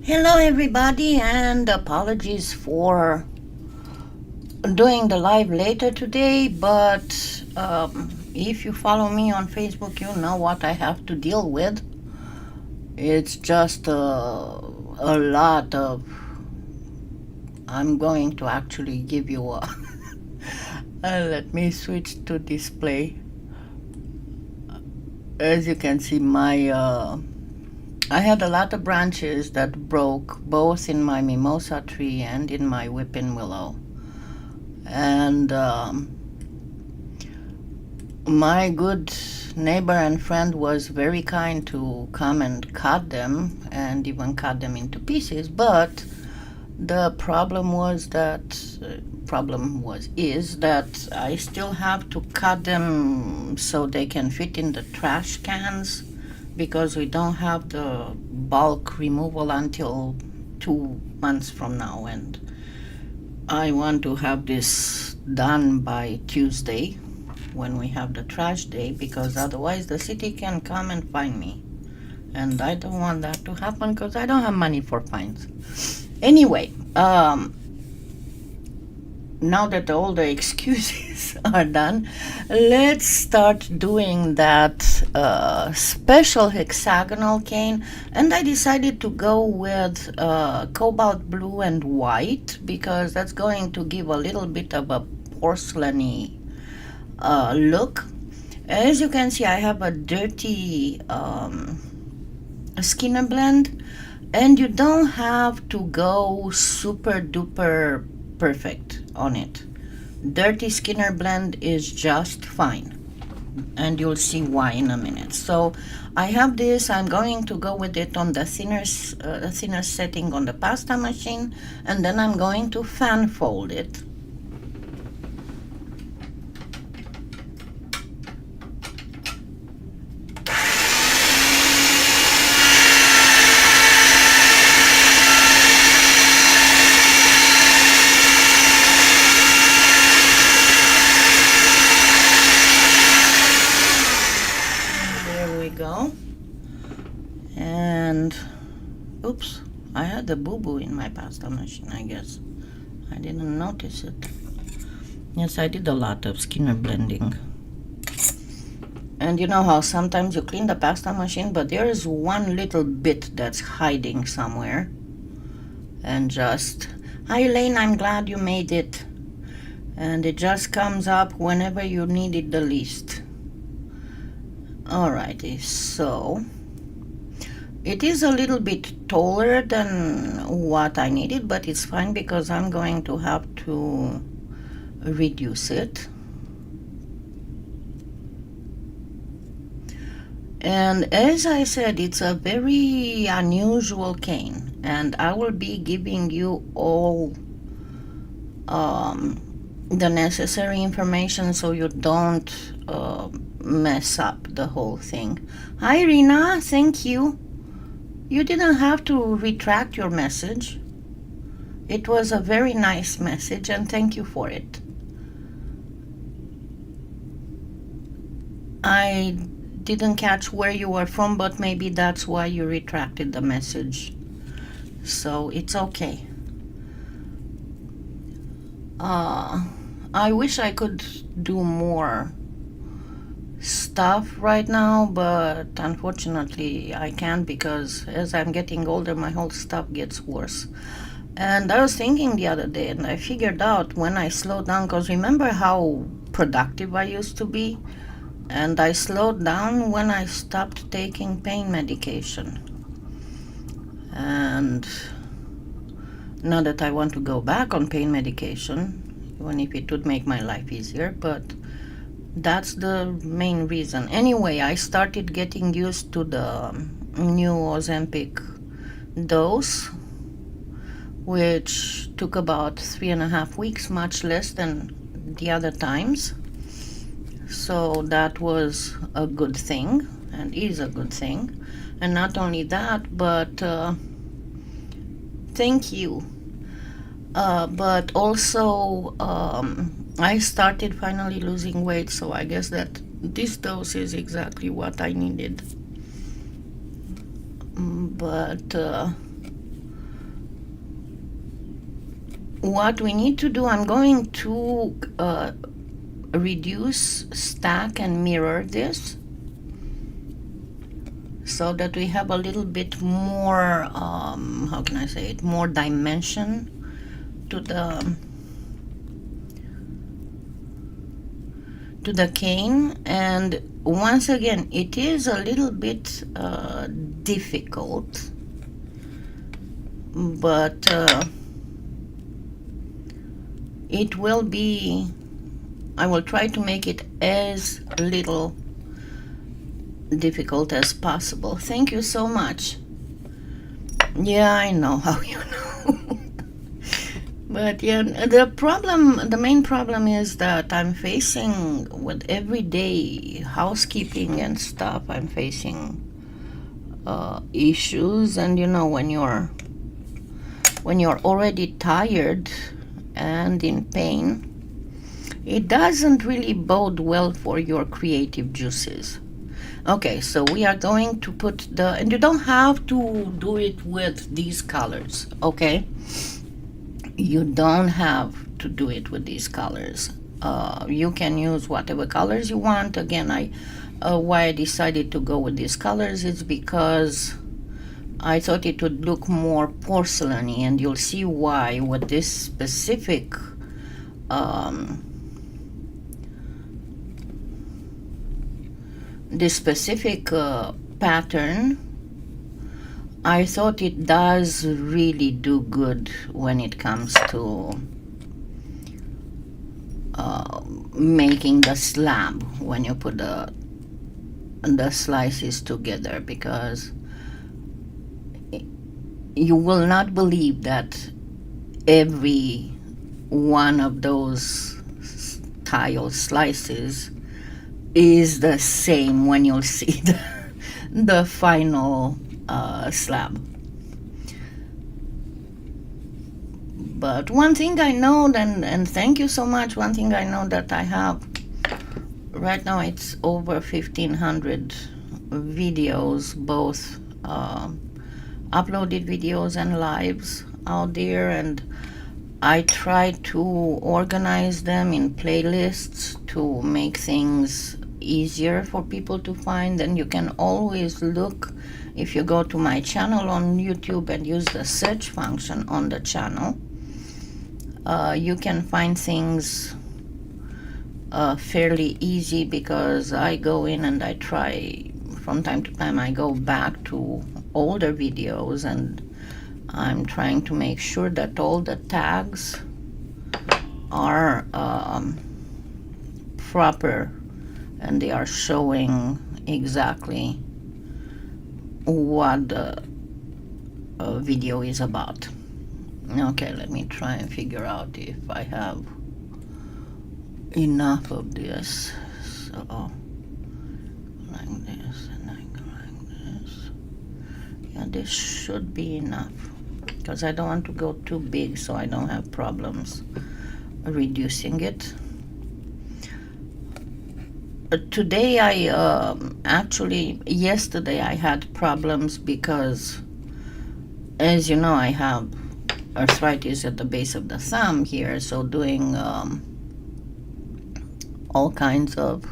Hello, everybody, and apologies for doing the live later today. But if you follow me on Facebook, you know what I have to deal with. It's just a lot of. I'm going to actually give you a. Let me switch to display. As you can see, I had a lot of branches that broke both in my mimosa tree and in my whipping willow. And my good neighbor and friend was very kind to come and cut them and even cut them into pieces. But the is that I still have to cut them so they can fit in the trash cans because we don't have the bulk removal until 2 months from now, and I want to have this done by Tuesday when we have the trash day, because otherwise the city can come and fine me. And I don't want that to happen because I don't have money for fines. Anyway, now that all the excuses are done, let's start doing that special hexagonal cane. And I decided to go with cobalt blue and white because that's going to give a little bit of a porcelainy look. As you can see, I have a dirty Skinner blend, and you don't have to go super duper perfect on it. Dirty Skinner blend is just fine, and you'll see why in a minute. So I have this. I'm going to go with it on the thinner setting on the pasta machine, and then I'm going to fan fold it. Go. And oops, I had the boo-boo in my pasta machine, I guess. I didn't notice it. Yes, I did a lot of Skinner blending. And you know how sometimes you clean the pasta machine, but there is one little bit that's hiding somewhere. And just, hi Elaine, I'm glad you made it. And it just comes up whenever you need it the least. Alrighty, so it is a little bit taller than what I needed, but it's fine because I'm going to have to reduce it. And as I said, it's a very unusual cane, and I will be giving you all the necessary information so you don't mess up the whole thing. Hi Rina, thank you. You didn't have to retract your message. It was a very nice message, and thank you for it. I didn't catch where you were from, but maybe that's why you retracted the message. So it's okay. I wish I could do more stuff right now, but unfortunately I can't because as I'm getting older, my whole stuff gets worse. And I was thinking the other day, and I figured out when I slowed down, because remember how productive I used to be? And I slowed down when I stopped taking pain medication. And not that I want to go back on pain medication, even if it would make my life easier, but that's the main reason. Anyway, I started getting used to the new Ozempic dose, which took about 3.5 weeks, much less than the other times. So that was a good thing, and is a good thing. And not only that, but thank you. But also, I started finally losing weight, so I guess that this dose is exactly what I needed. But what we need to do, I'm going to reduce, stack, and mirror this so that we have a little bit more, how can I say it, more dimension to the cane. And once again, it is a little bit difficult, but it will be, I will try to make it as little difficult as possible. Thank you so much. Yeah, I know how you know. But yeah, the main problem is that I'm facing, with everyday housekeeping and stuff, I'm facing issues. And you know, when you're already tired and in pain, it doesn't really bode well for your creative juices. Okay, so we are going to put and you don't have to do it with these colors, okay? You don't have to do it with these colors. You can use whatever colors you want. Again, why I decided to go with these colors is because I thought it would look more porcelainy, and you'll see why with this specific pattern. I thought it does really do good when it comes to making the slab when you put the slices together, because you will not believe that every one of those tile slices is the same when you'll see the final slab. But one thing I know, and thank you so much, one thing I know that I have right now, it's over 1,500 videos, both uploaded videos and lives out there, and I try to organize them in playlists to make things easier for people to find. And you can always look, if you go to my channel on YouTube and use the search function on the channel, you can find things fairly easy, because I go in and I try, from time to time I go back to older videos, and I'm trying to make sure that all the tags are proper and they are showing exactly what the video is about. Okay, let me try and figure out if I have enough of this. So like this, and I go like this. Yeah, this should be enough, because I don't want to go too big so I don't have problems reducing it. Today yesterday I had problems because, as you know, I have arthritis at the base of the thumb here, so doing all kinds of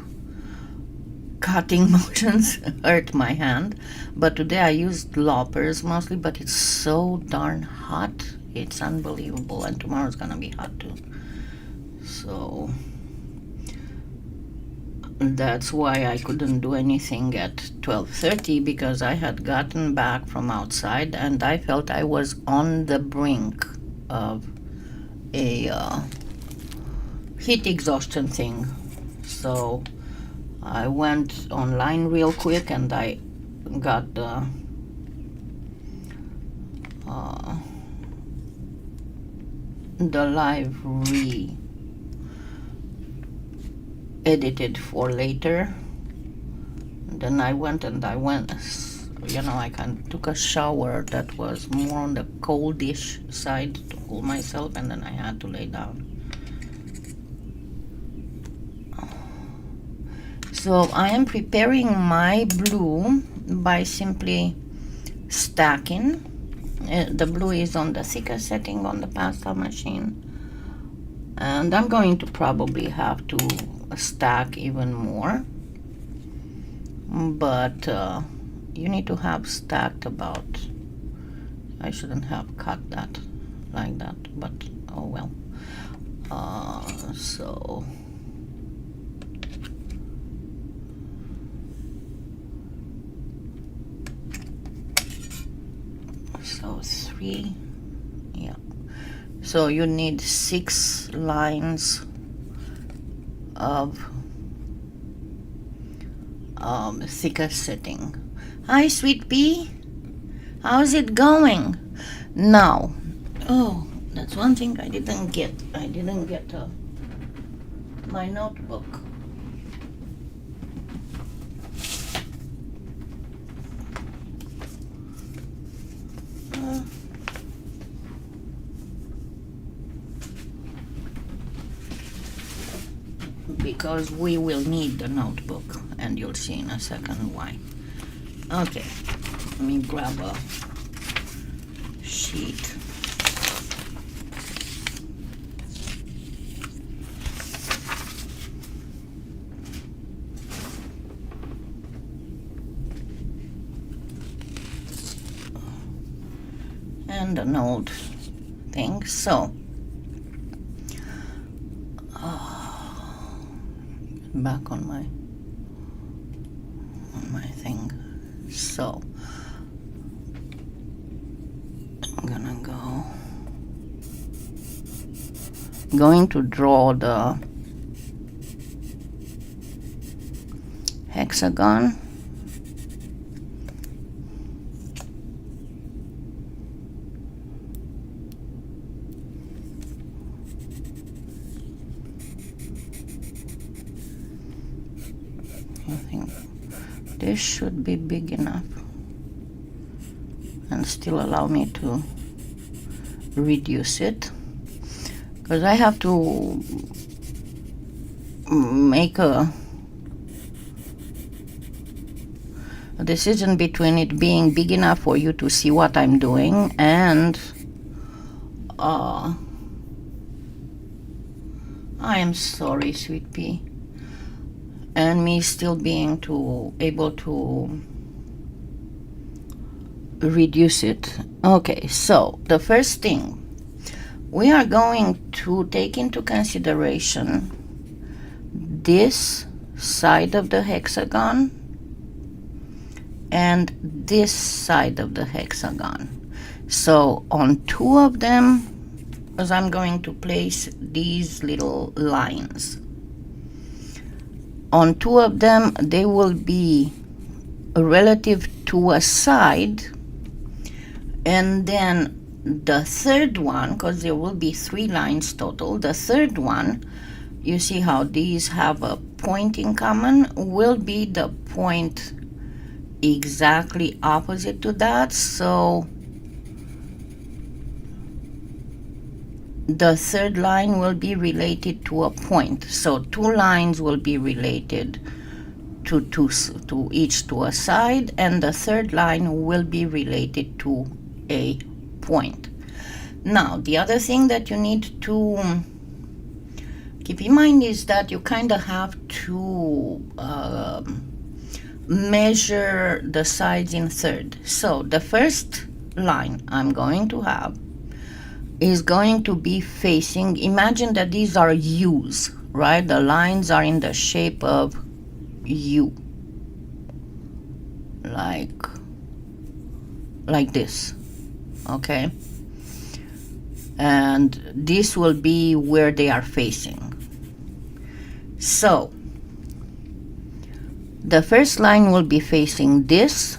cutting motions hurt my hand. But today I used loppers mostly, but it's so darn hot, it's unbelievable, and tomorrow's gonna be hot too. So that's why I couldn't do anything at 12:30, because I had gotten back from outside and I felt I was on the brink of a heat exhaustion thing. So I went online real quick and I got the live edited for later. Then I went, you know, I took a shower that was more on the coldish side to cool myself, and then I had to lay down. So I am preparing my blue by simply stacking The blue is on the thicker setting on the pasta machine, and I'm going to probably have to stack even more, but you need to have stacked about, I shouldn't have cut that like that, but oh well. So three, yeah. So you need 6 lines of thicker setting. Hi, sweet pea. How's it going? Now, oh, that's one thing I didn't get. I didn't get my notebook. Because we will need the notebook, and you'll see in a second why. Okay, let me grab a sheet. And an old thing. So back on my thing. So I'm gonna going to draw the hexagon. I think this should be big enough and still allow me to reduce it, because I have to make a decision between it being big enough for you to see what I'm doing and I am sorry, sweet pea, and me still being able to reduce it. Okay, so the first thing, we are going to take into consideration this side of the hexagon and this side of the hexagon. So on 2 of them, because I'm going to place these little lines, on 2 of them they will be relative to a side, and then the third one, because there will be 3 lines total, the third one, you see how these have a point in common, will be the point exactly opposite to that. So the third line will be related to a point. So 2 lines will be related to each to a side, and the third line will be related to a point. Now, the other thing that you need to keep in mind is that you kind of have to measure the sides in third. So the first line I'm going to have is going to be facing, imagine that these are U's, right? The lines are in the shape of U, like this, okay? And this will be where they are facing. So the first line will be facing this,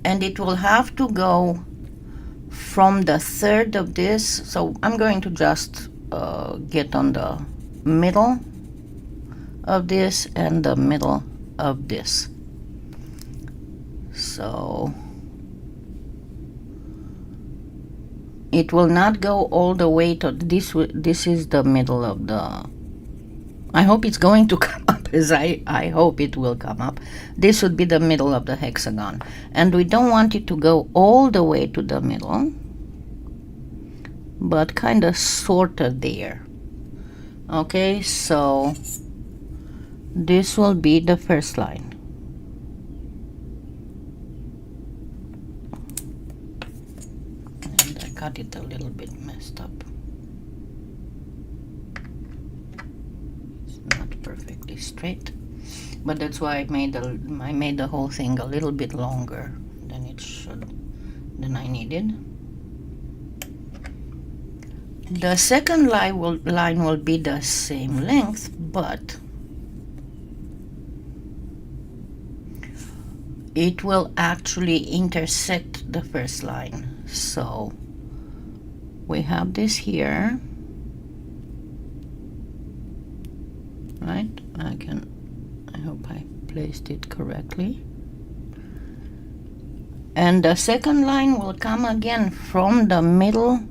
and it will have to go from the third of this. So I'm going to just get on the middle of this and the middle of this. So it will not go all the way to this. This is the middle of the, I hope it's going to come up. because I hope it will come up. This would be the middle of the hexagon, and we don't want it to go all the way to the middle, but kind of sort of there. Okay, so this will be the first line. And I got it a little bit messed up. It's not perfectly straight, but that's why I made the whole thing a little bit longer than I needed. The second line will be the same length, but it will actually intersect the first line. So we have this here, right? I hope I placed it correctly. And the second line will come again from the middle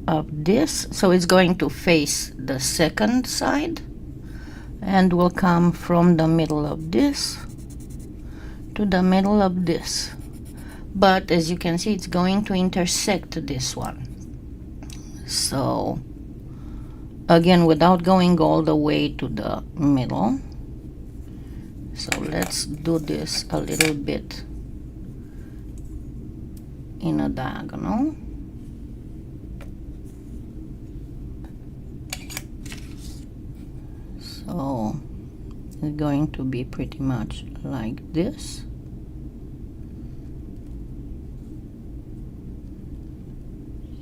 of this, so it's going to face the second side, and will come from the middle of this to the middle of this. But as you can see, it's going to intersect this one. So again, without going all the way to the middle. So let's do this a little bit in a diagonal. So it's going to be pretty much like this.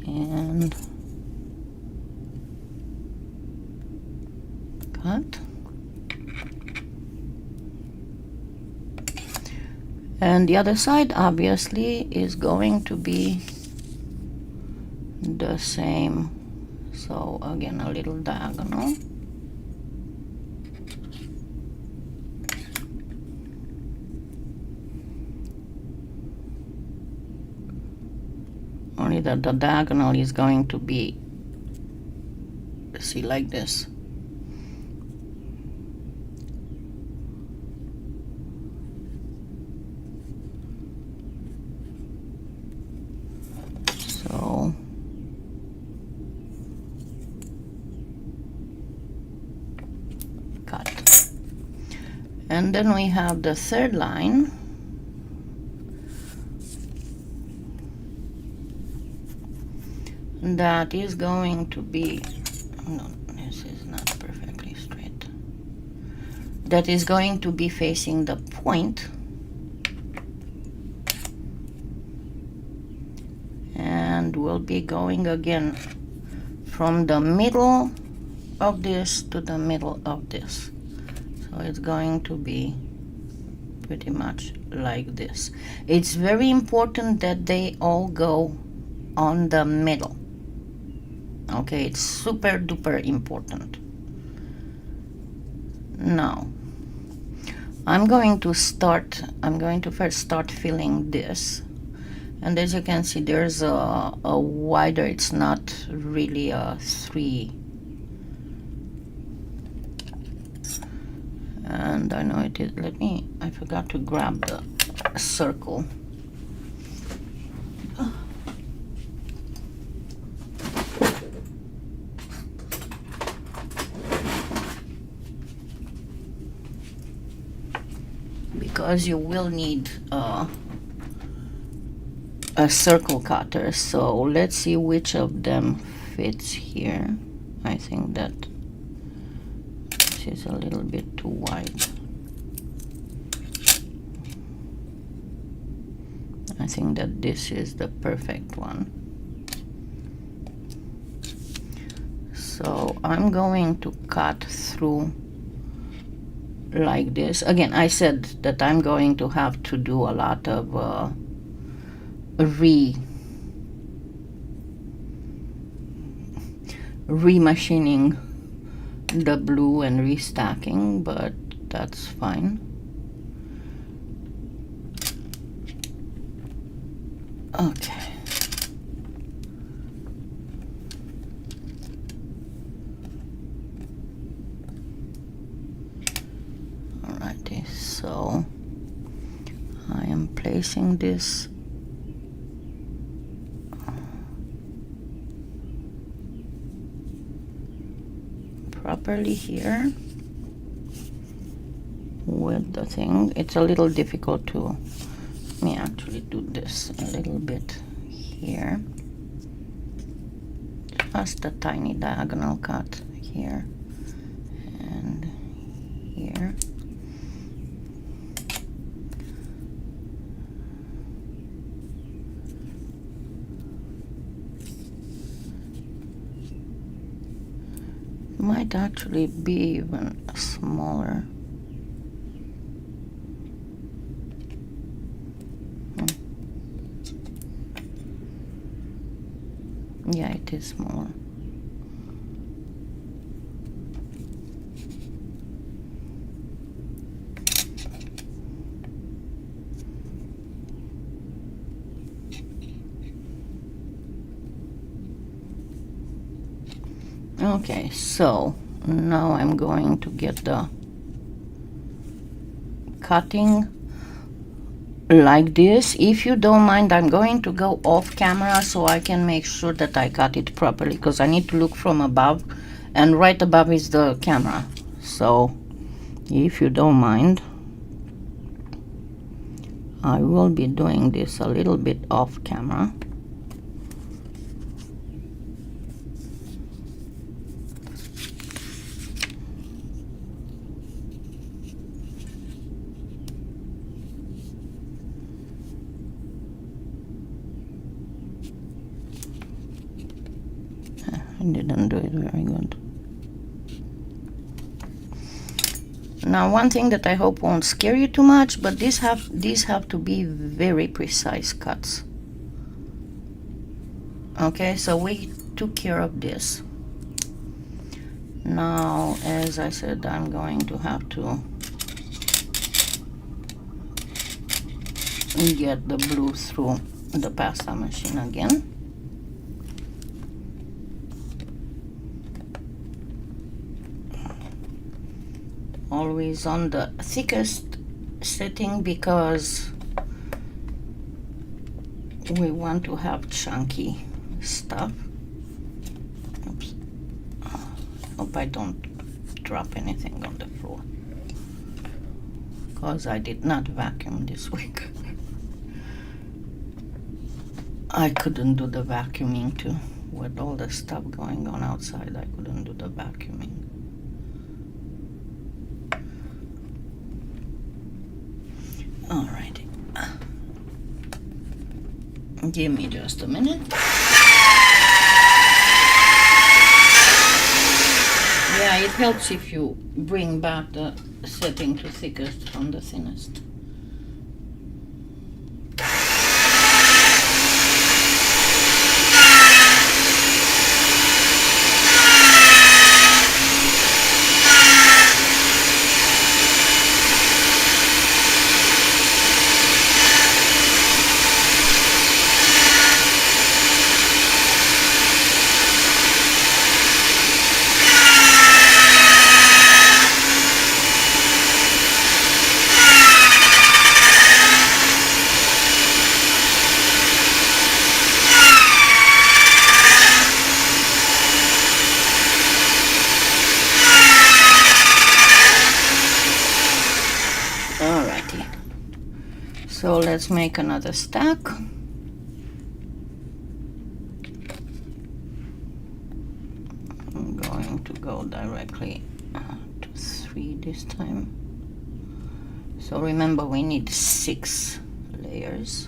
And cut. And the other side obviously is going to be the same. So again, a little diagonal. Only that the diagonal is going to be, see, like this. So cut. And then we have the third line. That is going to be, no, this is not perfectly straight. That is going to be facing the point, and will be going again from the middle of this to the middle of this. So it's going to be pretty much like this. It's very important that they all go on the middle. Okay, it's super duper important. Now, I'm going to first start filling this. And as you can see, there's a wider, it's not really a 3. And I know it is, I forgot to grab the circle. Because you will need a circle cutter. So let's see which of them fits here. I think that this is a little bit too wide. I think that this is the perfect one. So I'm going to cut through like this. Again, I said that I'm going to have to do a lot of remachining the blue and restacking, but that's fine. Okay. So I am placing this properly here with the thing. It's a little difficult to let me actually do this a little bit here. Just a tiny diagonal cut here and here. Might actually be even smaller. Yeah, it is smaller. Okay, so now I'm going to get the cutting like this. If you don't mind, I'm going to go off camera so I can make sure that I cut it properly, because I need to look from above, and right above is the camera. So if you don't mind, I will be doing this a little bit off camera. I didn't do it very good. Now, one thing that I hope won't scare you too much, but these have to be very precise cuts. Okay, so we took care of this. Now, as I said, I'm going to have to get the blue through the pasta machine again. Always on the thickest setting, because we want to have chunky stuff. Oops. Hope I don't drop anything on the floor, because I did not vacuum this week. I couldn't do the vacuuming too. With all the stuff going on outside, I couldn't do the vacuuming. Alrighty. Give me just a minute. Yeah, it helps if you bring back the setting to thickest from the thinnest. So let's make another stack. I'm going to go directly to 3 this time. So remember, we need 6 layers.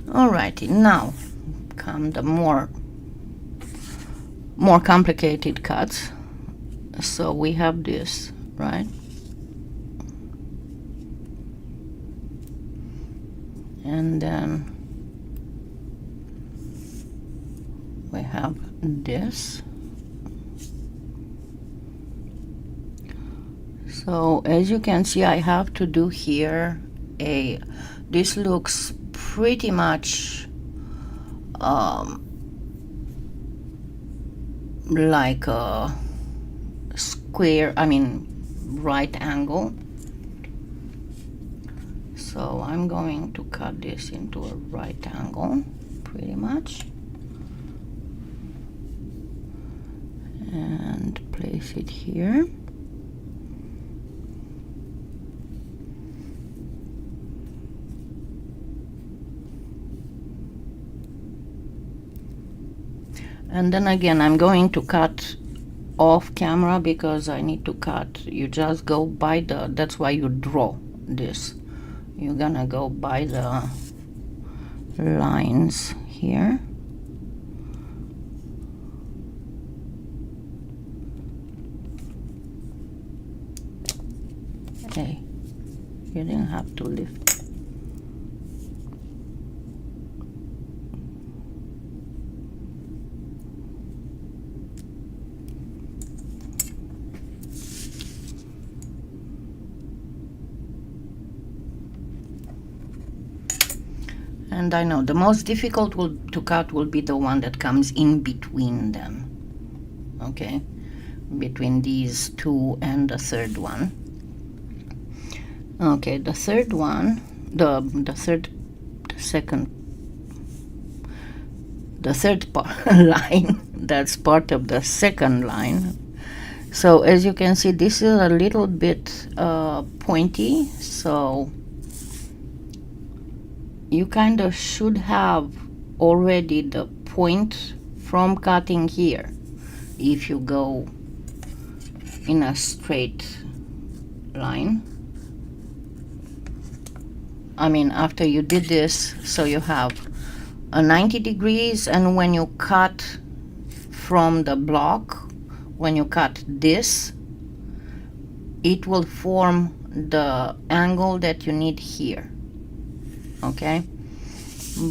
Alrighty, now come the more complicated cuts. So we have this, right? And then we have this. So as you can see, I have to do here this looks pretty much like a square, right angle. So I'm going to cut this into a right angle, pretty much, and place it here. And then again, I'm going to cut off camera because I need to cut. You just go by that's why you draw this. You're gonna go by the lines here. Hey, you didn't have to lift. And I know the most difficult to cut will be the one that comes in between them. Okay, between these two and the third one. Okay, the third one, the third line, that's part of the second line. So as you can see, this is a little bit pointy, so you kind of should have already the point from cutting here if you go in a straight line. After you did this, so you have a 90 degrees, and when you cut from the block, when you cut this, it will form the angle that you need here. Okay,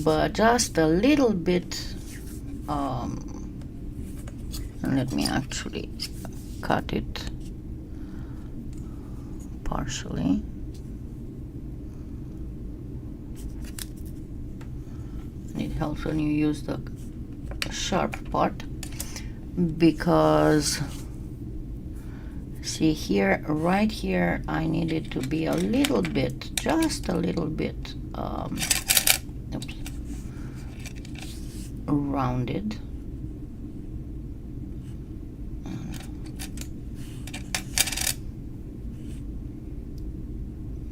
but just a little bit, let me actually cut it partially. It helps when you use the sharp part, because see here, right here, I need it to be a little bit, just a little bit rounded.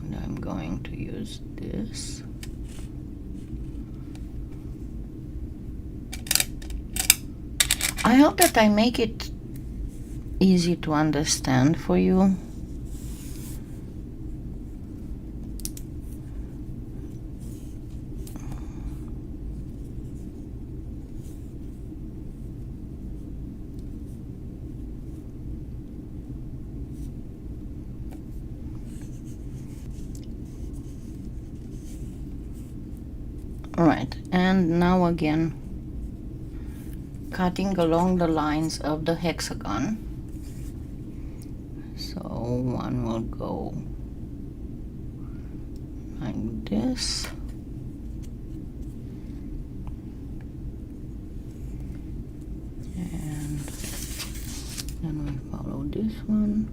And I'm going to use this. I hope that I make it easy to understand for you. Right, and now again, cutting along the lines of the hexagon. So one will go like this. And then we follow this one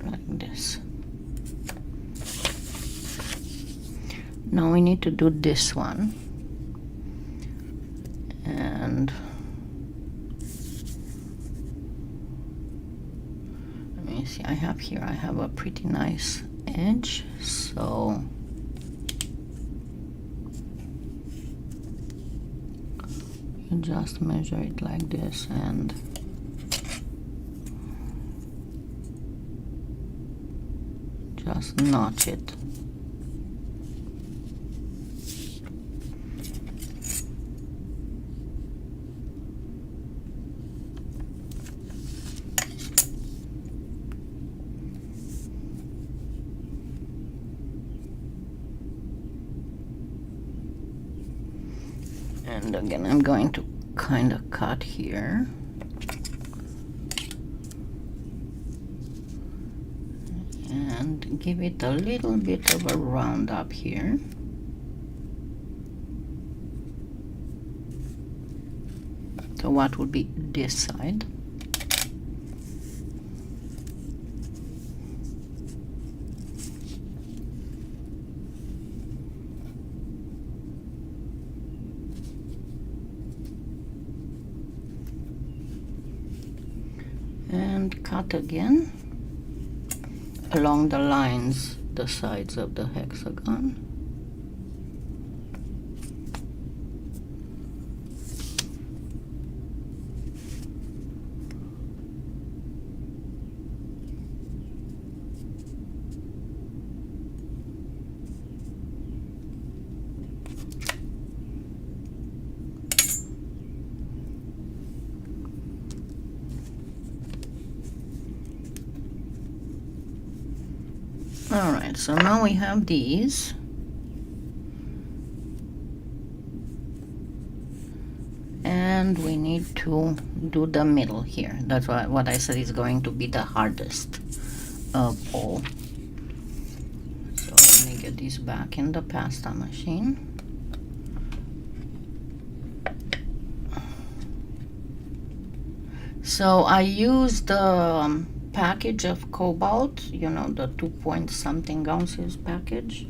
like this. Now we need to do this one, and let me see, I have a pretty nice edge, so you just measure it like this and just notch it. And again, I'm going to kind of cut here. And give it a little bit of a round up here. So what would be this side? And cut again along the lines, the sides of the hexagon. Alright, so now we have these. And we need to do the middle here. That's what I said is going to be the hardest of all. So let me get this back in the pasta machine. So I used the package of cobalt, you know, the 2-point-something ounces package,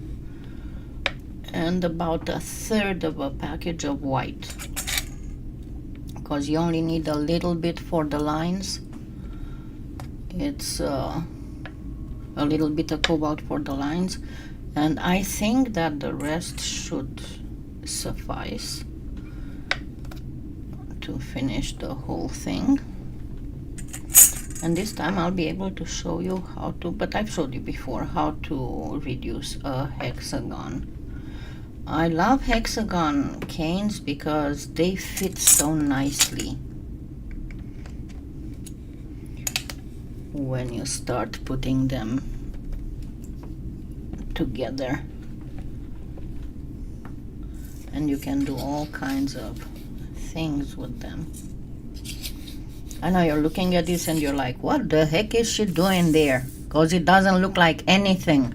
and about 1/3 of a package of white, because you only need a little bit for the lines. It's a little bit of cobalt for the lines, and I think that the rest should suffice to finish the whole thing. And this time I'll be able to show you how to, but I've showed you before, how to reduce a hexagon. I love hexagon canes because they fit so nicely when you start putting them together. And you can do all kinds of things with them. I know you're looking at this and you're like, what the heck is she doing there? Because it doesn't look like anything.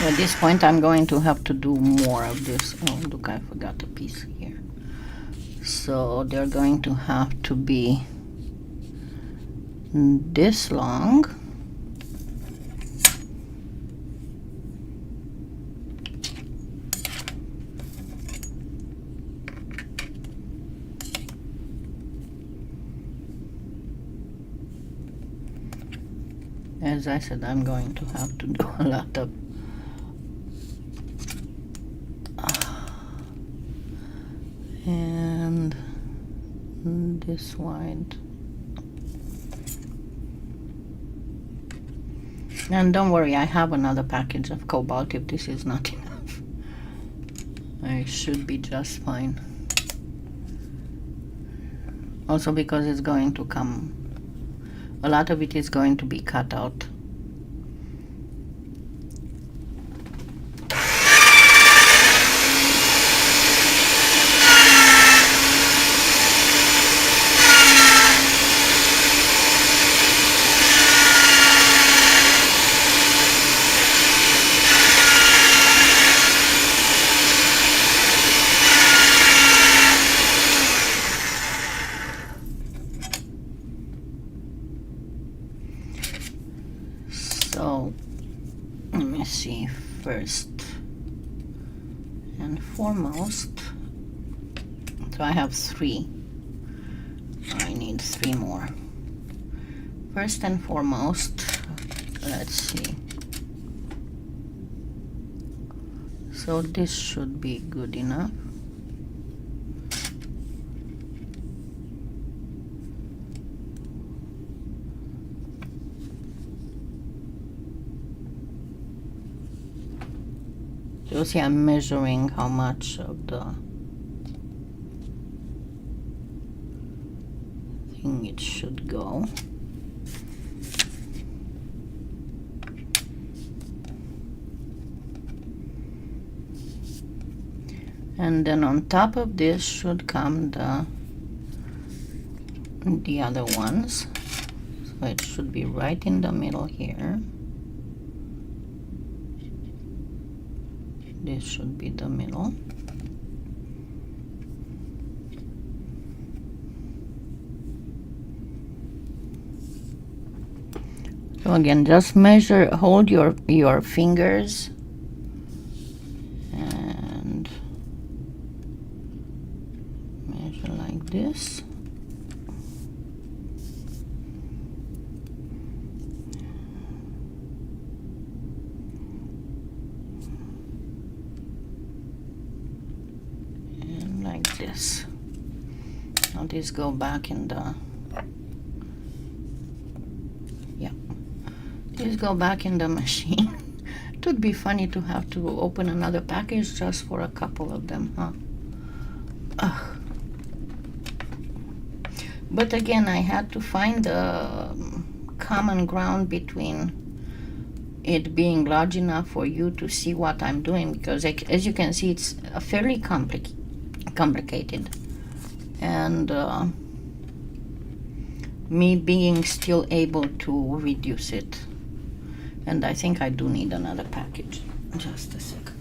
At this point I'm going to have to do more of this. Oh look, I forgot a piece here. So they're going to have to be this long. As I said, I'm going to have to do a lot of and this wide. And don't worry, I have another package of cobalt if this is not enough. I should be just fine. Also because it's going to come, a lot of it is going to be cut out. So let me see, first and foremost, so I have 3. I need 3 more. First and foremost, let's see. So this should be good enough. So see, I'm measuring how much of the thing it should go. And then on top of this should come the other ones. So it should be right in the middle here. This should be the middle. So again, just measure, hold your fingers and measure like this. And like this. Now these go back in the, these go back in the machine. It would be funny to have to open another package just for a couple of them, huh? Ugh. But again, I had to find a common ground between it being large enough for you to see what I'm doing, because as you can see, it's fairly complicated. And me being still able to reduce it. And I think I do need another package. Just a second.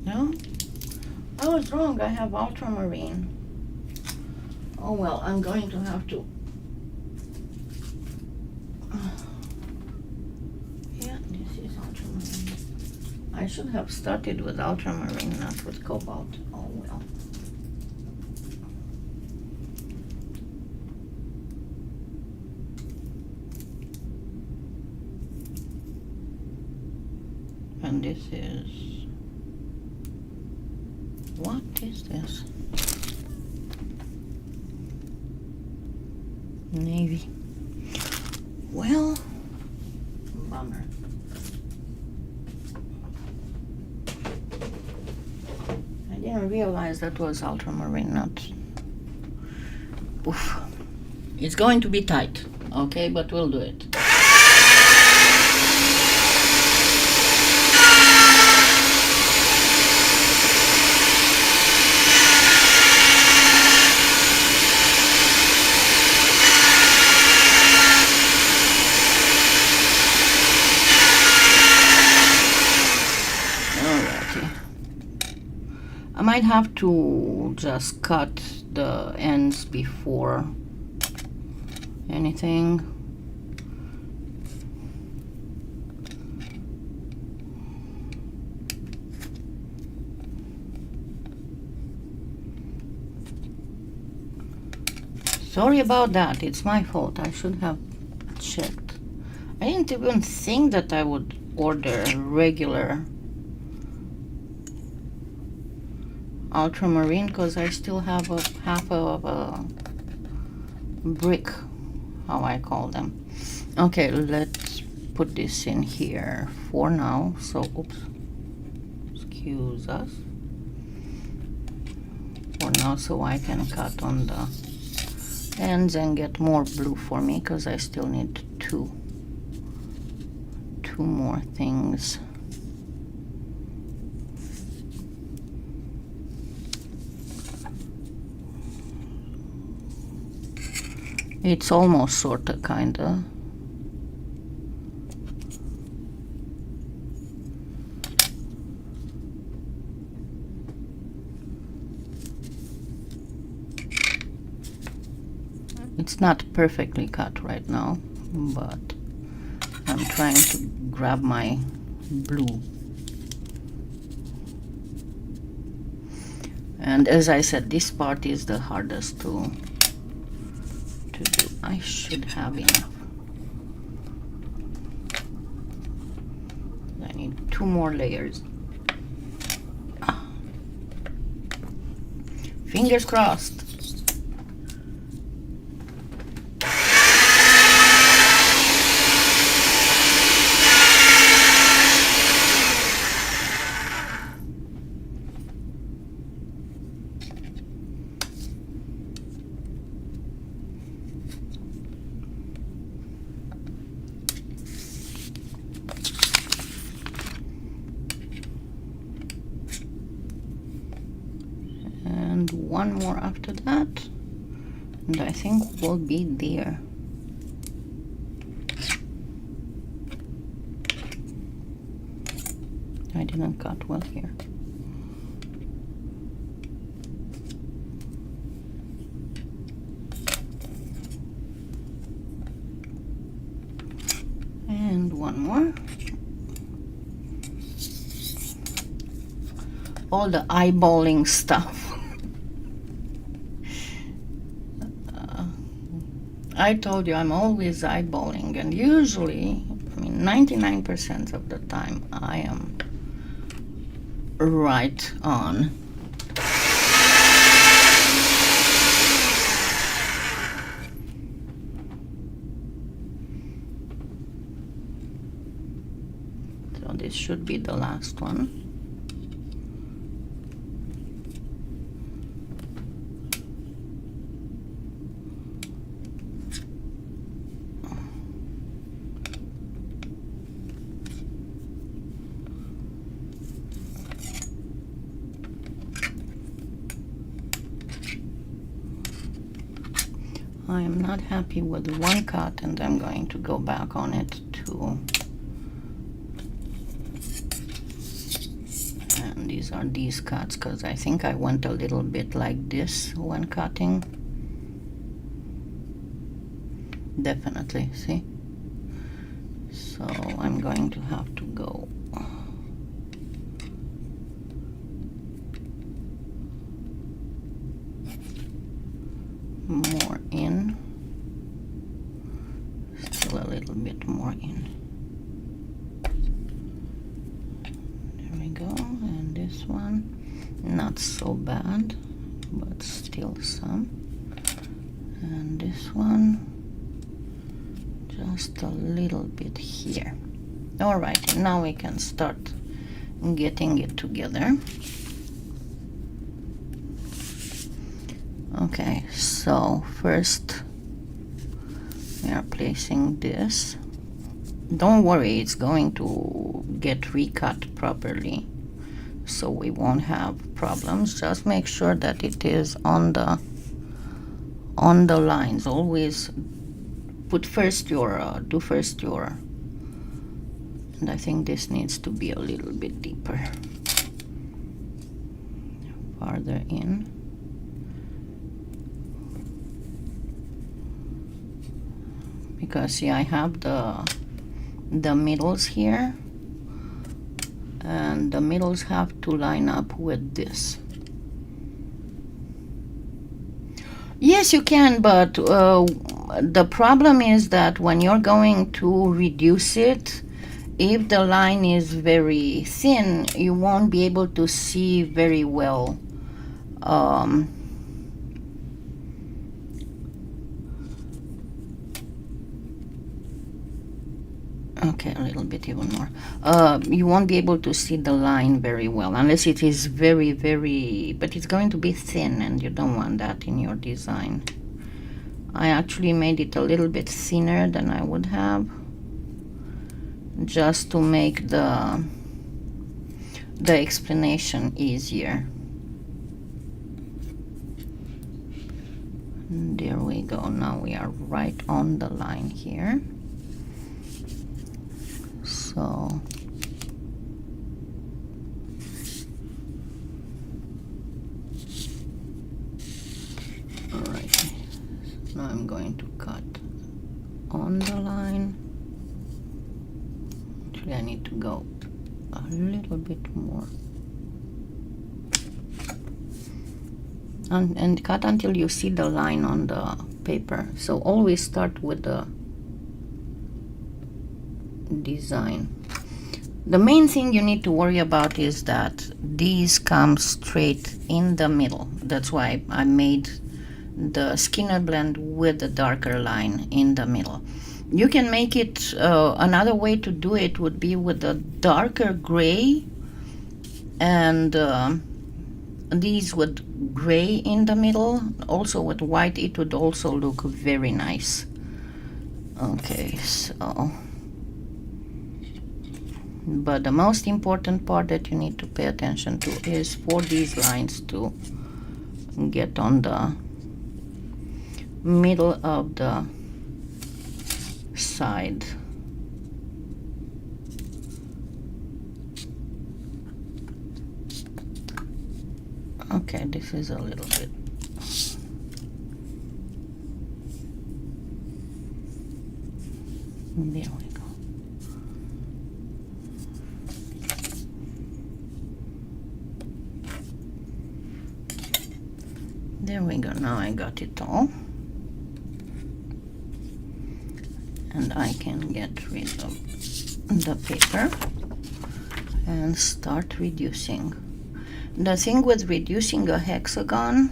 No? I was wrong. I have ultramarine. Oh well, I'm going to have to. Yeah, this is ultramarine. I should have started with ultramarine, not with cobalt. Oh well. And this is, what is this? Navy. Well, bummer. I didn't realize that was ultramarine, not. Oof. It's going to be tight, okay, but we'll do it. I might have to just cut the ends before anything. Sorry about that, it's my fault. I should have checked. I didn't even think that I would order regular ultramarine, because I still have a half of a brick, how I call them. Okay, let's put this in here for now. So, oops, excuse us. For now, so I can cut on the ends and get more blue for me, because I still need two more things. It's almost sorta kinda. It's not perfectly cut right now, but I'm trying to grab my blue. And as I said, this part is the hardest to do. I should have enough. I need 2 more layers. Fingers crossed. And 1 more after that, and I think we'll be there. I didn't cut well here. And 1 more. All the eyeballing stuff. I told you I'm always eyeballing, and usually, I mean 99% of the time, I am right on. So this should be the last one. I am not happy with one cut, and I'm going to go back on it too. And these are these cuts, because I think I went a little bit like this when cutting. Definitely, see? So I'm going to have to go more in, still a little bit more in. There we go. And this one, not so bad, but still some. And this one, just a little bit here. All right, now we can start getting it together. Okay, so first we are placing this. Don't worry, it's going to get recut properly, so we won't have problems. Just make sure that it is on the lines. Always put first your do first your, and I think this needs to be a little bit deeper, farther in. Because see, I have the middles here, and the middles have to line up with this. Yes, you can, but the problem is that when you're going to reduce it, if the line is very thin, you won't be able to see very well. Okay, a little bit even more. You won't be able to see the line very well unless it is very, very, but it's going to be thin, and you don't want that in your design. I actually made it a little bit thinner than I would have, just to make the explanation easier. There we go. Now we are right on the line here. So all right, now I'm going to cut on the line. Actually, I need to go a little bit more. And cut until you see the line on the paper. So always start with the design. The main thing you need to worry about is that these come straight in the middle. That's why I made the Skinner blend with the darker line in the middle. You can make it, another way to do it would be with the darker gray and these with gray in the middle. Also with white, it would also look very nice. Okay, so, but the most important part that you need to pay attention to is for these lines to get on the middle of the side. Okay, this is a little bit. There we go. There we go. Now I got it all. And I can get rid of the paper and start reducing. The thing with reducing a hexagon,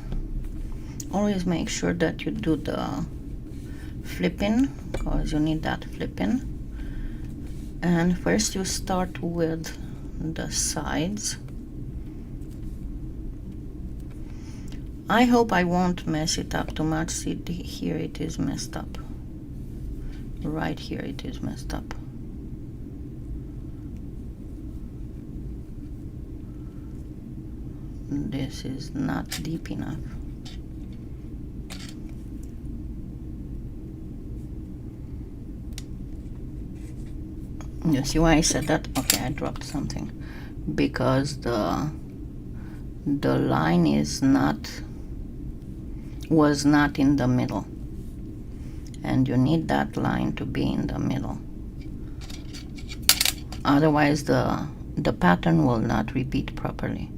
always make sure that you do the flipping, because you need that flipping. And first you start with the sides. I hope I won't mess it up too much. See, here it is messed up. Right here it is messed up. This is not deep enough. You see why I said that? Okay, I dropped something. Because the line was not in the middle. And you need that line to be in the middle. Otherwise the pattern will not repeat properly.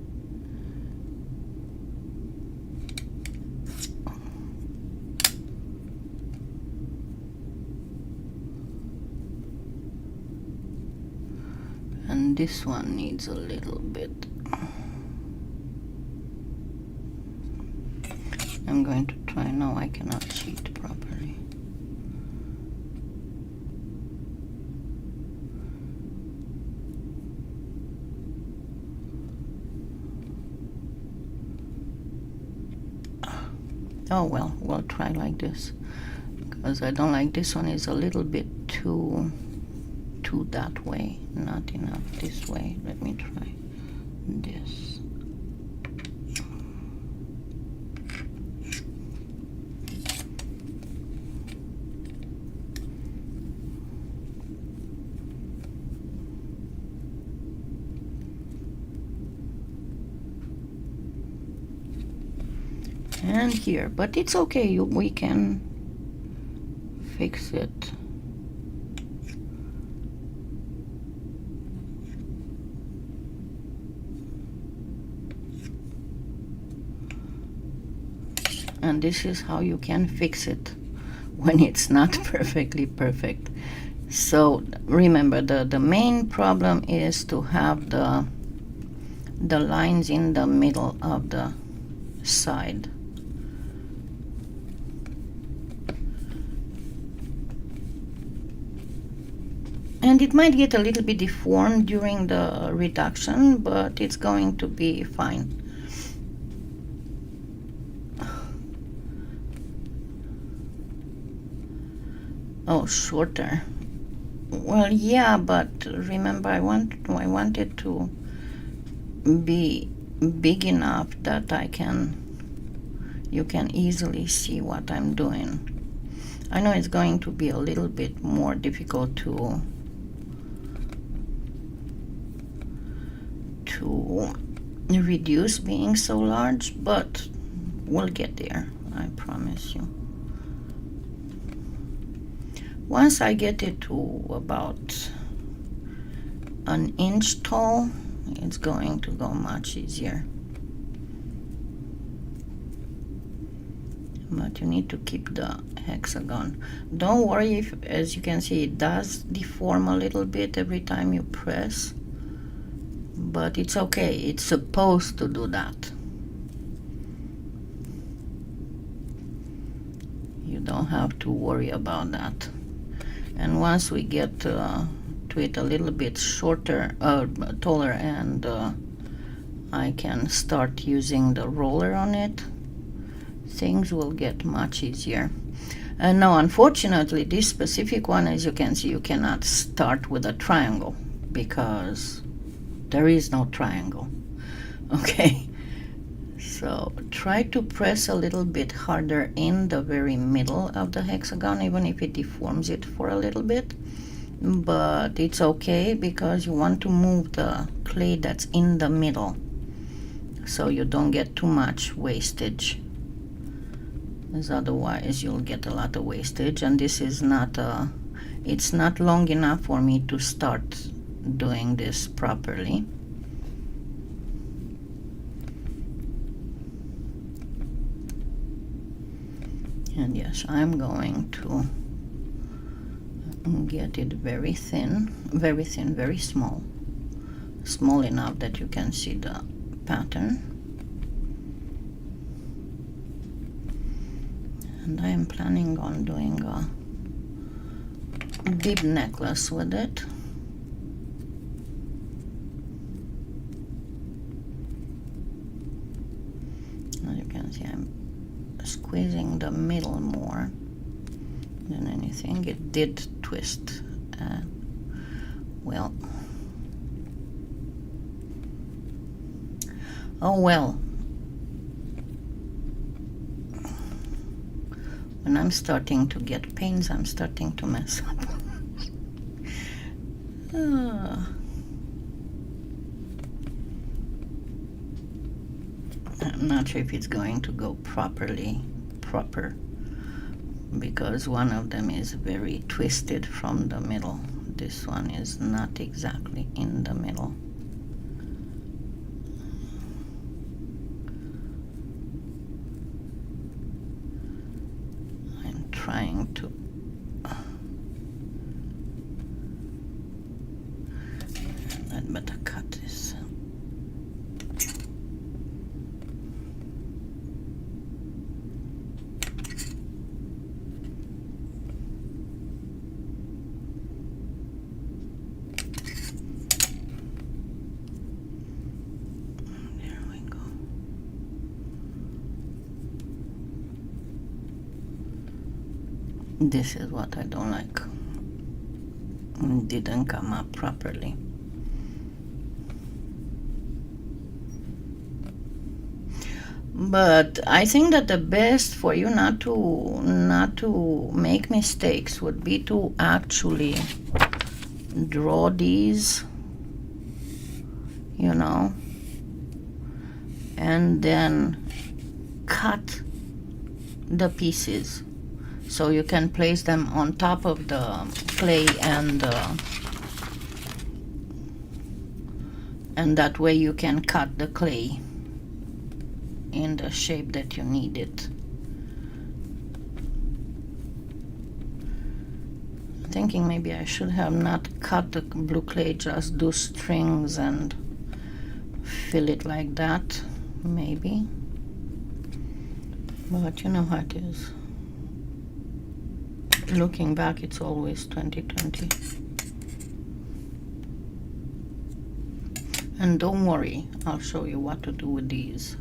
And this one needs a little bit. I'm going to try. No, I cannot cheat properly. Oh well, we'll try like this, because I don't like this one. Is a little bit too that way, not enough this way. Let me try this. And here, but it's okay, we can fix it. And this is how you can fix it when it's not perfectly perfect. So remember, the main problem is to have the lines in the middle of the side. And it might get a little bit deformed during the reduction, but it's going to be fine. Oh, shorter. Well, yeah, but remember, I wanted to be big enough that I can you can easily see what I'm doing. I know it's going to be a little bit more difficult to reduce being so large, but we'll get there, I promise you. Once I get it to about an inch tall, it's going to go much easier. But you need to keep the hexagon. Don't worry if, as you can see, it does deform a little bit every time you press, but it's okay. It's supposed to do that. You don't have to worry about that. And once we get to it a little bit shorter, taller, and I can start using the roller on it, things will get much easier. And now, unfortunately, this specific one, as you can see, you cannot start with a triangle because there is no triangle. Okay, so try to press a little bit harder in the very middle of the hexagon, even if it deforms it for a little bit. But it's okay because you want to move the clay that's in the middle so you don't get too much wastage, as otherwise you'll get a lot of wastage. And this is not it's not long enough for me to start doing this properly. And yes, I'm going to get it very thin, very thin, very small, small enough that you can see the pattern. And I am planning on doing a bead necklace with it. As you can see, I'm squeezing the middle more than anything. It did twist. Well, oh well. When I'm starting to get pains, I'm starting to mess up. I'm not sure if it's going to go proper, because one of them is very twisted from the middle. This one is not exactly in the middle. I'm trying to I'd better cut this. This is what I don't like. It didn't come up properly. But I think that the best for you not to make mistakes would be to actually draw these, you know, and then cut the pieces. So you can place them on top of the clay, and that way you can cut the clay in the shape that you need it. I'm thinking maybe I should have not cut the blue clay, just do strings and fill it like that, maybe. But you know how it is. Looking back, it's always 2020. And don't worry, I'll show you what to do with these.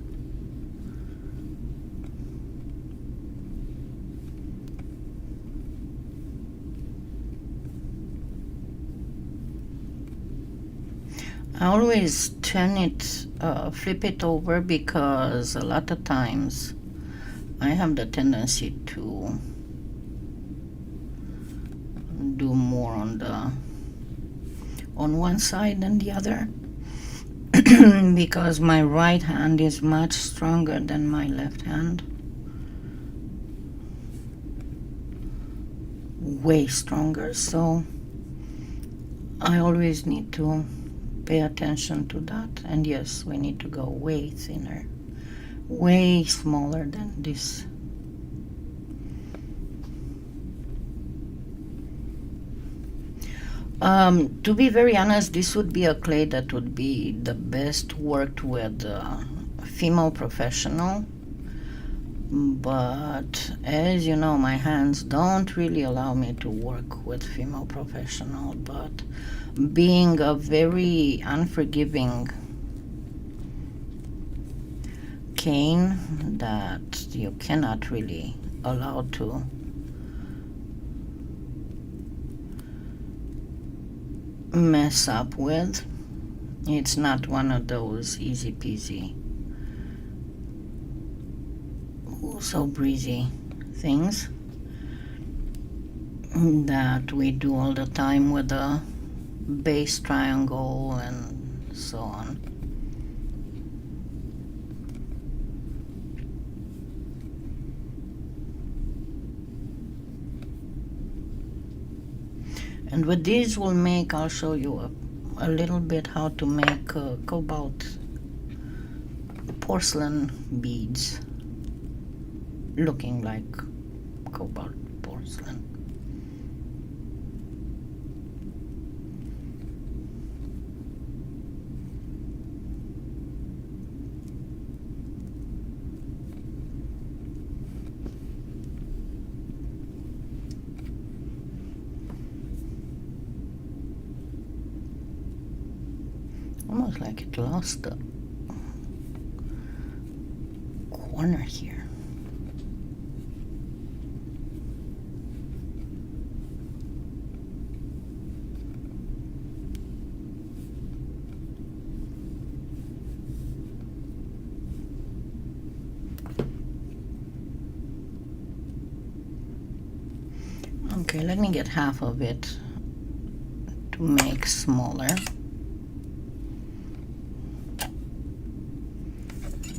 I always turn it, flip it over, because a lot of times I have the tendency to do more on one side than the other because my right hand is much stronger than my left hand. Way stronger, so I always need to pay attention to that. And yes, we need to go way thinner, way smaller than this. To be very honest, this would be a clay that would be the best worked with a female professional. But as you know, my hands don't really allow me to work with female professional. But being a very unforgiving cane that you cannot really allow to mess up with, it's not one of those easy peasy, so breezy things that we do all the time with a base triangle and so on. And with these we'll make, I'll show you a little bit how to make cobalt porcelain beads looking like cobalt porcelain. Almost like it lost the corner here. Okay, let me get half of it to make smaller.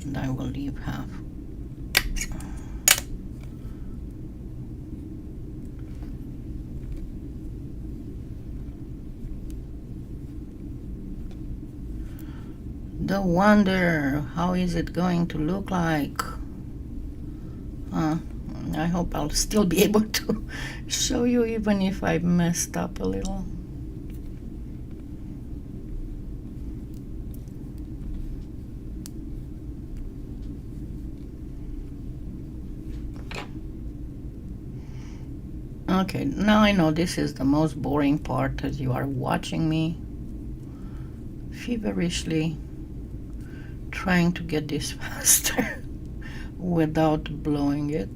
And I will leave half. The wonder, how is it going to look like? I hope I'll still be able to show you even if I messed up a little. Okay, now I know this is the most boring part as you are watching me feverishly trying to get this faster without blowing it.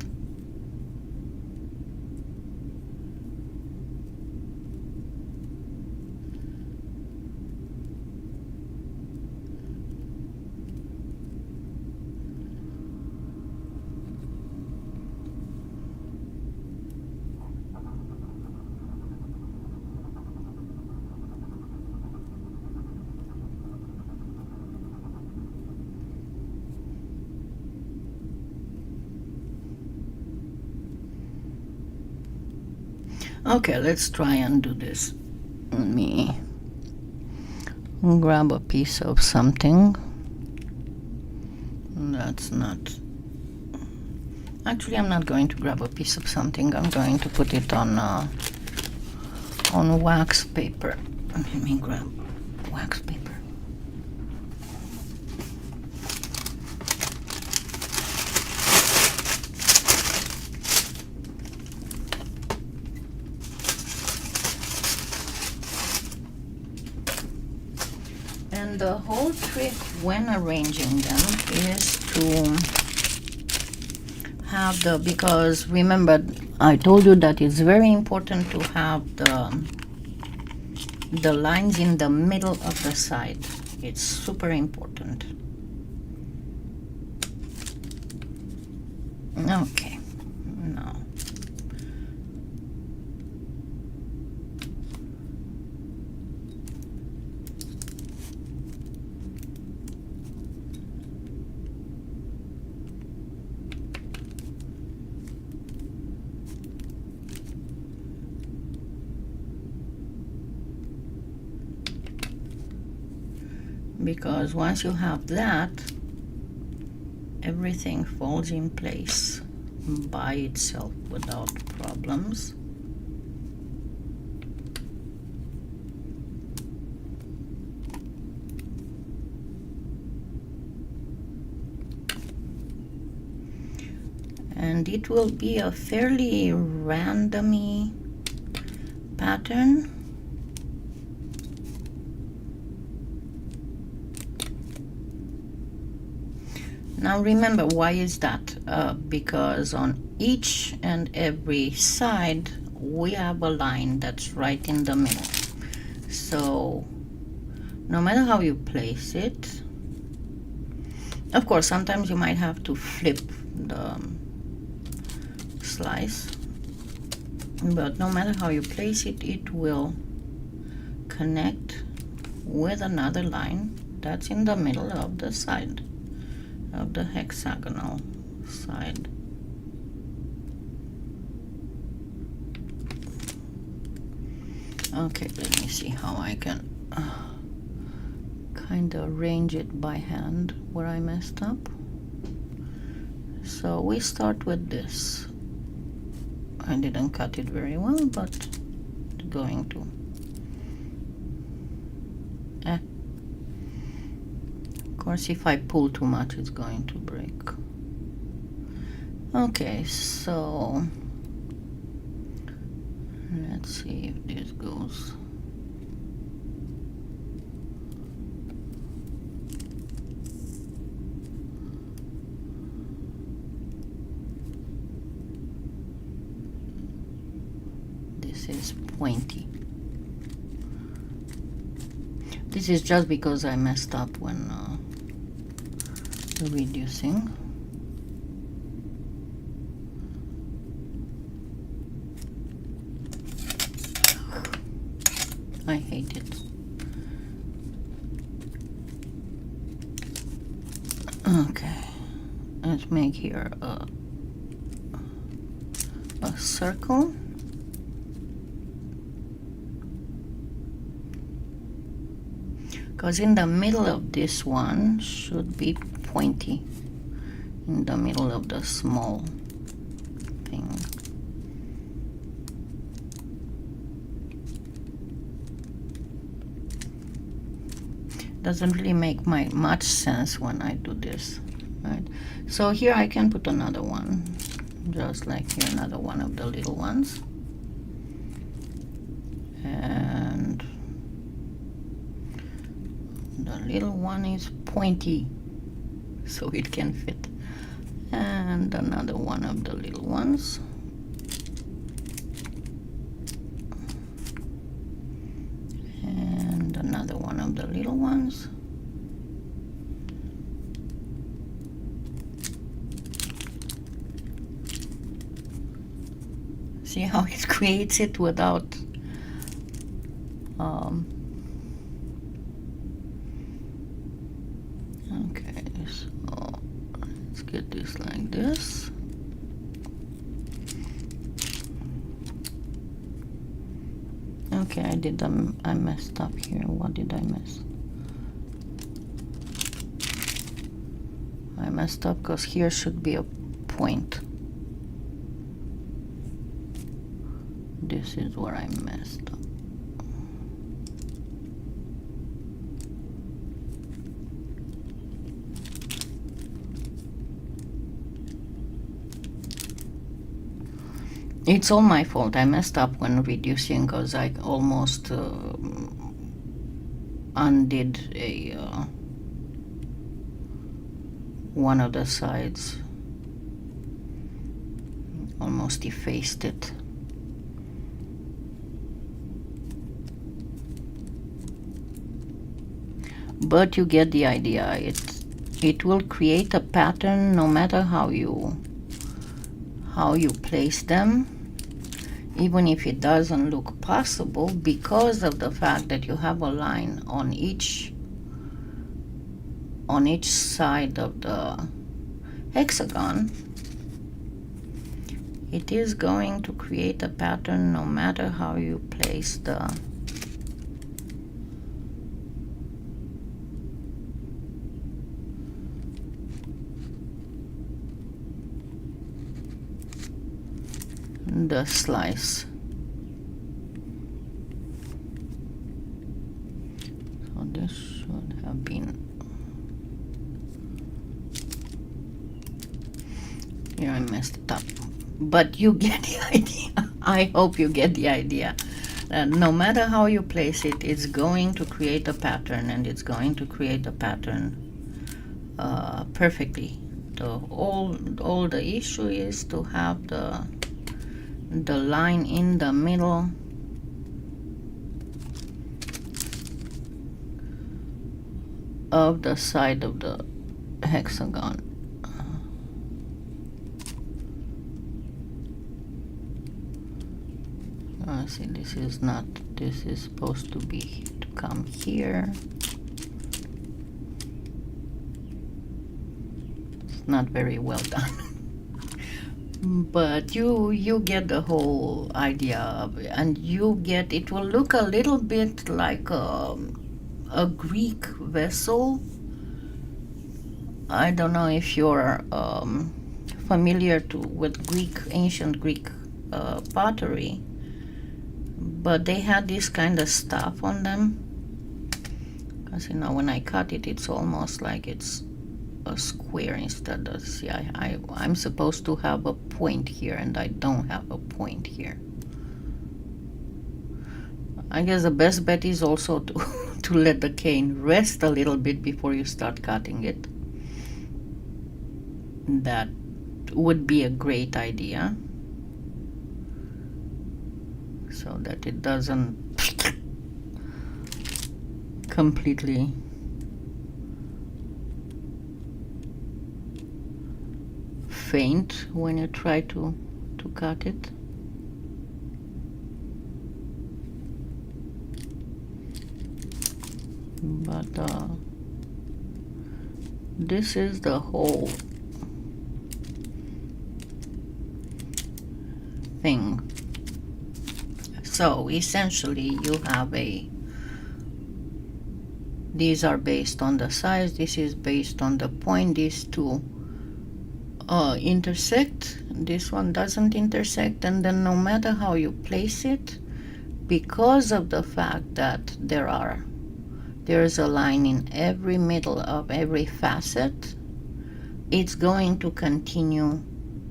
Okay, let's try and do this. Let me grab a piece of something. That's not... Actually, I'm not going to grab a piece of something. I'm going to put it on wax paper. Let me grab wax paper. And the whole trick when arranging them is to have because remember I told you that it's very important to have the lines in the middle of the side. It's super important. Okay, now because once you have that, everything falls in place by itself without problems. And it will be a fairly randomy pattern. Now remember, why is that? Because on each and every side we have a line that's right in the middle. So no matter how you place it, of course sometimes you might have to flip the slice, but no matter how you place it, it will connect with another line that's in the middle of the side, of the hexagonal side. Okay, let me see how I can kind of arrange it by hand where I messed up. So we start with this. I didn't cut it very well, but it's going to. Of course, if I pull too much, it's going to break. Okay, so let's see if this goes. This is pointy. This is just because I messed up when reducing. I hate it. Okay, let's make here a circle. Because in the middle of this one should be pointy, in the middle of the small thing. Doesn't really make much sense when I do this, right? So here I can put another one, just like here, another one of the little ones. And the little one is pointy, so it can fit. And another one of the little ones. And another one of the little ones. See how it creates it without okay, so let's get this like this. Okay, I messed up here. What did I miss? I messed up because here should be a point. This is where I messed up. It's all my fault. I messed up when reducing because I almost undid one of the sides. Almost effaced it. But you get the idea. It will create a pattern no matter how you how you place them, even if it doesn't look possible, because of the fact that you have a line on each side of the hexagon. It is going to create a pattern no matter how you place the slice. So this should have been, here I messed it up, but you get the idea. I hope you get the idea. No matter how you place it, it's going to create a pattern, and it's going to create a pattern perfectly. So all the issue is to have the line in the middle of the side of the hexagon. See, this is supposed to come here. It's not very well done. But you get the whole idea of it, and it will look a little bit like a Greek vessel. I don't know if you're familiar with ancient Greek pottery, but they had this kind of stuff on them, because when I cut it, it's almost like it's a square instead of, see, I'm supposed to have a point here, and I don't have a point here. I guess the best bet is also to let the cane rest a little bit before you start cutting it. That would be a great idea, so that it doesn't completely faint when you try to cut it. But this is the whole thing. So essentially you have these are based on the size, this is based on the point, these two intersect, this one doesn't intersect, and then no matter how you place it, because of the fact that there's a line in every middle of every facet, it's going to continue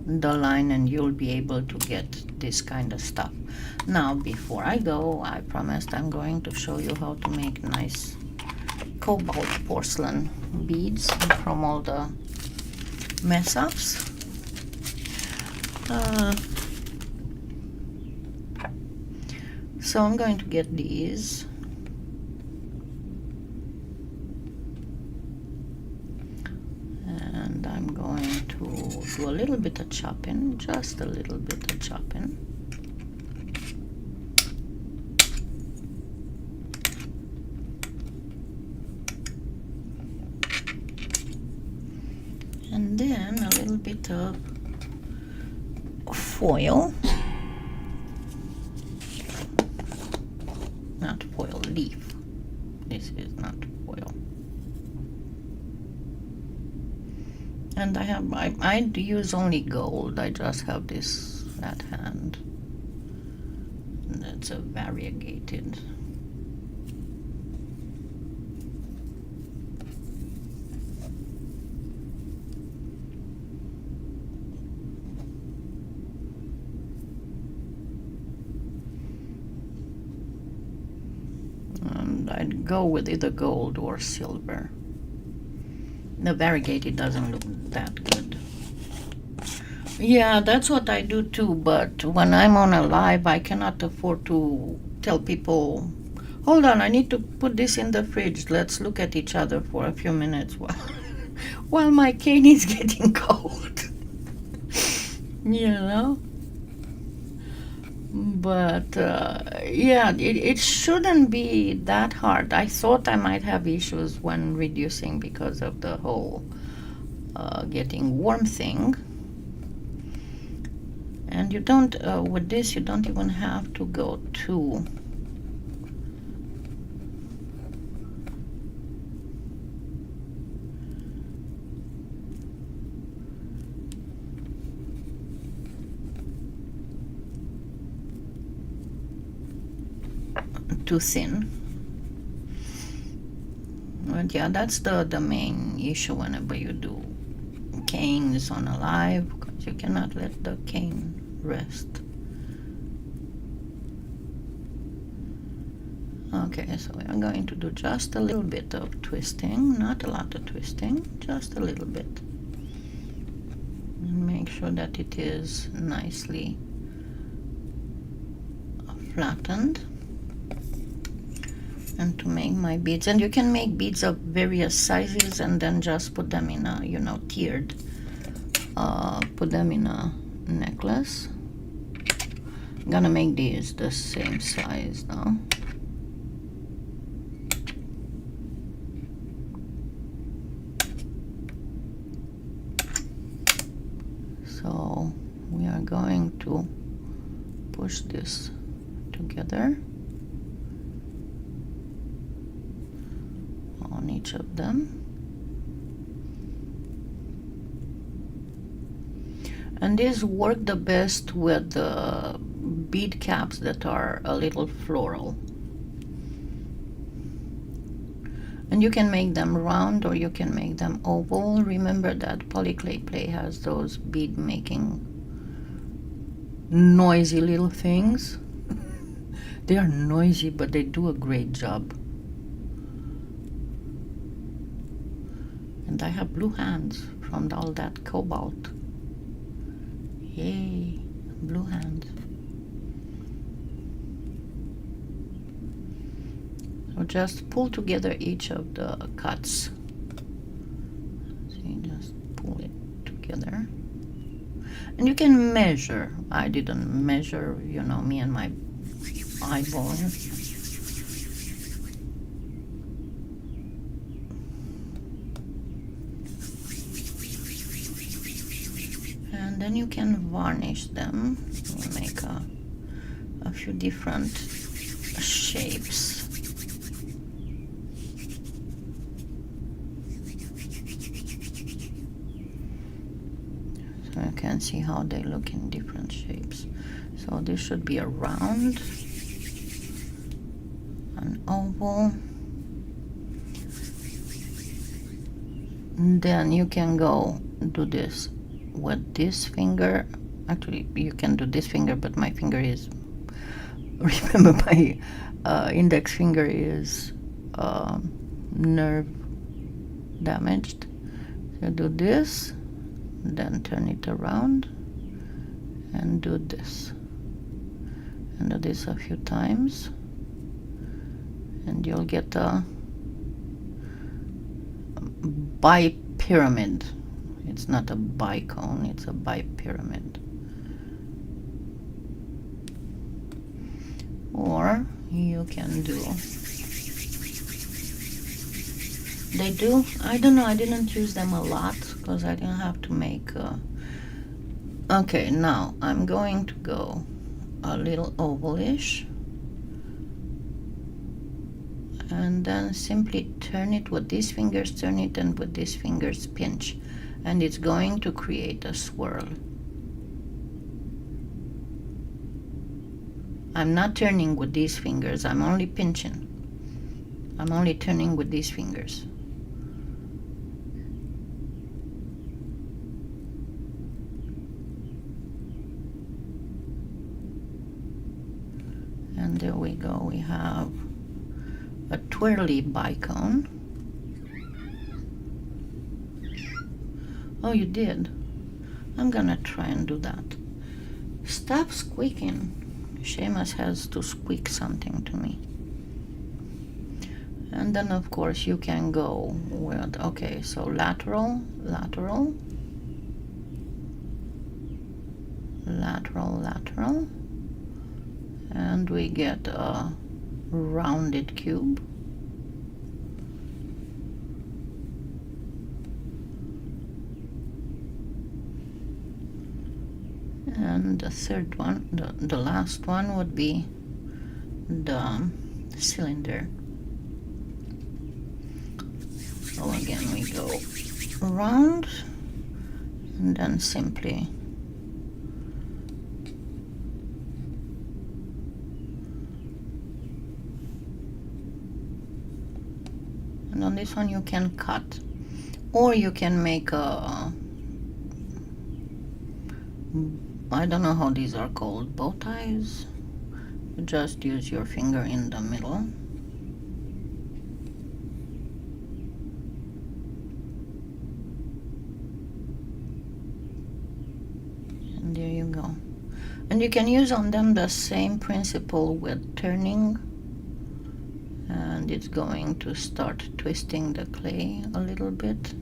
the line, and you'll be able to get this kind of stuff. Now, before I go, I promised I'm going to show you how to make nice cobalt porcelain beads from all the mess ups. So I'm going to get these. And I'm going to do a little bit of chopping, just a little bit of chopping. And then a little bit of foil, not foil, leaf. This is not foil. And I use only gold. I just have this at hand. And it's a variegated. And I'd go with either gold or silver. The variegated doesn't look that good. Yeah, that's what I do too, but when I'm on a live, I cannot afford to tell people, hold on, I need to put this in the fridge. Let's look at each other for a few minutes while my cane is getting cold. you know. But yeah, it shouldn't be that hard. I thought I might have issues when reducing because of the whole getting warm thing. And you don't, with this, you don't even have to go too thin. But yeah, that's the main issue whenever you do canes on a live, because you cannot let the cane rest. Okay, so we are going to do just a little bit of twisting, not a lot of twisting, just a little bit. And make sure that it is nicely flattened. And to make my beads, and you can make beads of various sizes and then just put them in a, you know, tiered, put them in a necklace. I'm gonna make these the same size now. So we are going to push this together on each of them. And these work the best with the bead caps that are a little floral. And you can make them round or you can make them oval. Remember that polyclay play has those bead making noisy little things. They are noisy, but they do a great job. And I have blue hands from all that cobalt. Yay, blue hands. So just pull together each of the cuts. See, just pull it together. And you can measure. I didn't measure, you know, me and my eyeball. And then you can varnish them. We'll make a few different shapes. So you can see how they look in different shapes. So this should be a round, an oval. And then you can go do this with this finger. Actually, you can do this finger, but my finger is, remember my index finger is nerve damaged. So do this, then turn it around and do this. And do this a few times. And you'll get a bipyramid. It's not a bicone, it's a bipyramid. Or you can do, they do, I don't know, I didn't use them a lot because I didn't have to make okay, now I'm going to go a little ovalish and then simply turn it with these fingers, turn it, and with these fingers pinch, and it's going to create a swirl. I'm not turning with these fingers, I'm only pinching. I'm only turning with these fingers. And there we go, we have a twirly bicone. Oh, you did? I'm gonna try and do that. Stop squeaking. Seamus has to squeak something to me. And then of course you can go with, okay, so lateral, lateral. lateral, lateral, and we get a rounded cube. And the third one, the last one would be the cylinder. So again we go around and then simply and on this one you can cut, or you can make a, I don't know how these are called, bow ties. You just use your finger in the middle. And there you go. And you can use on them the same principle with turning. And it's going to start twisting the clay a little bit.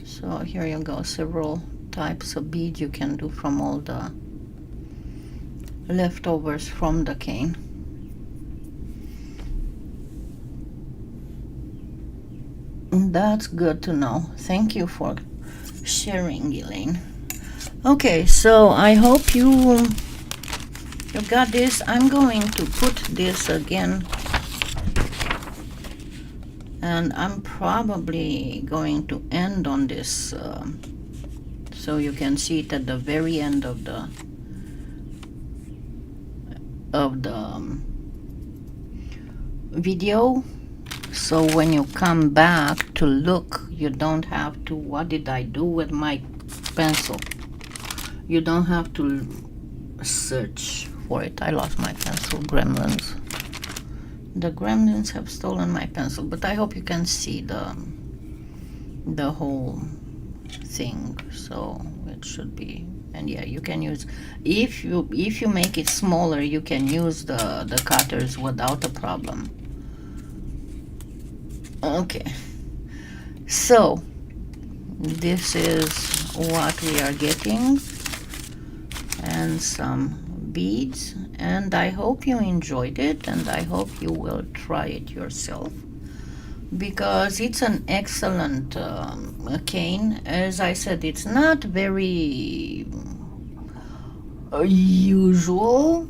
So here you go, several types of beads you can do from all the leftovers from the cane. That's good to know. Thank you for sharing, Elaine. Okay, so I hope you got this. I'm going to put this again, and I'm probably going to end on this so you can see it at the very end of the video, so when you come back to look, you don't have to, what did I do with my pencil? You don't have to search for it. I lost my pencil, gremlins. The gremlins have stolen my pencil, but I hope you can see the whole thing. So it should be, and yeah, you can use, if you make it smaller, you can use the cutters without a problem. Okay, so this is what we are getting, and some beads, and I hope you enjoyed it, and I hope you will try it yourself, because it's an excellent cane. As I said, it's not very usual,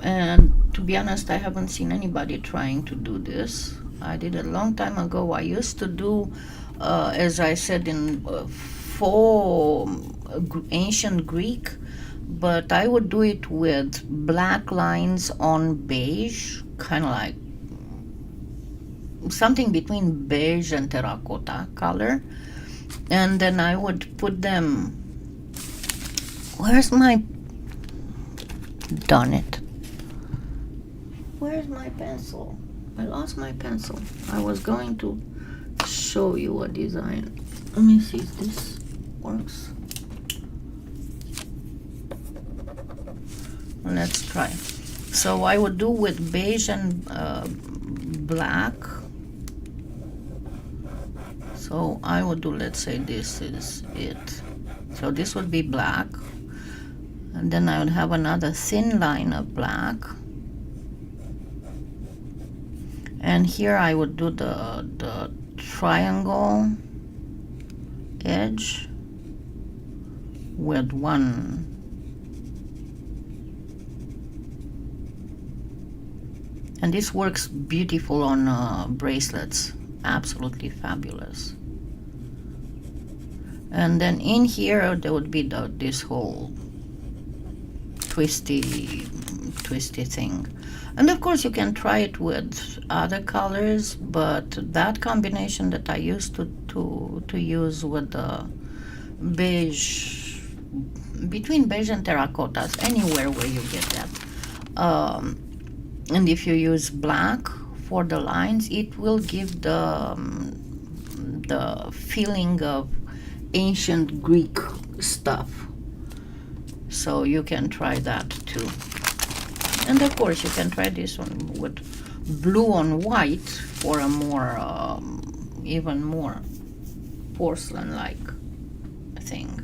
and to be honest, I haven't seen anybody trying to do this. I did it a long time ago. I used to do, as I said, in ancient Greek, but I would do it with black lines on beige, kind of like something between beige and terracotta color, and then I would put them, where's my, darn it, where's my pencil? I lost my pencil. I was going to show you a design. Let me see if this works. Let's try. So I would do with beige and black. So I would do, let's say this is it. So this would be black, and then I would have another thin line of black, and here I would do the triangle edge with one, and this works beautiful on bracelets, absolutely fabulous. And then in here there would be this whole twisty thing. And of course you can try it with other colors, but that combination that I used to use with the beige, between beige and terracottas, anywhere where you get that, and if you use black for the lines, it will give the feeling of ancient Greek stuff. So you can try that too. And of course you can try this one with blue on white for a more even more porcelain like thing.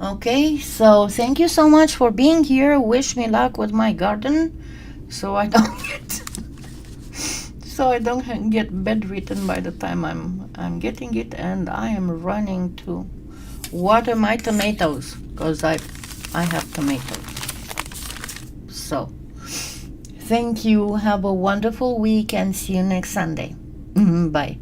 Okay, so thank you so much for being here. Wish me luck with my garden, so I don't get bedridden by the time I'm getting it, and I am running to water my tomatoes because I have tomatoes. So thank you. Have a wonderful week and see you next Sunday. Bye.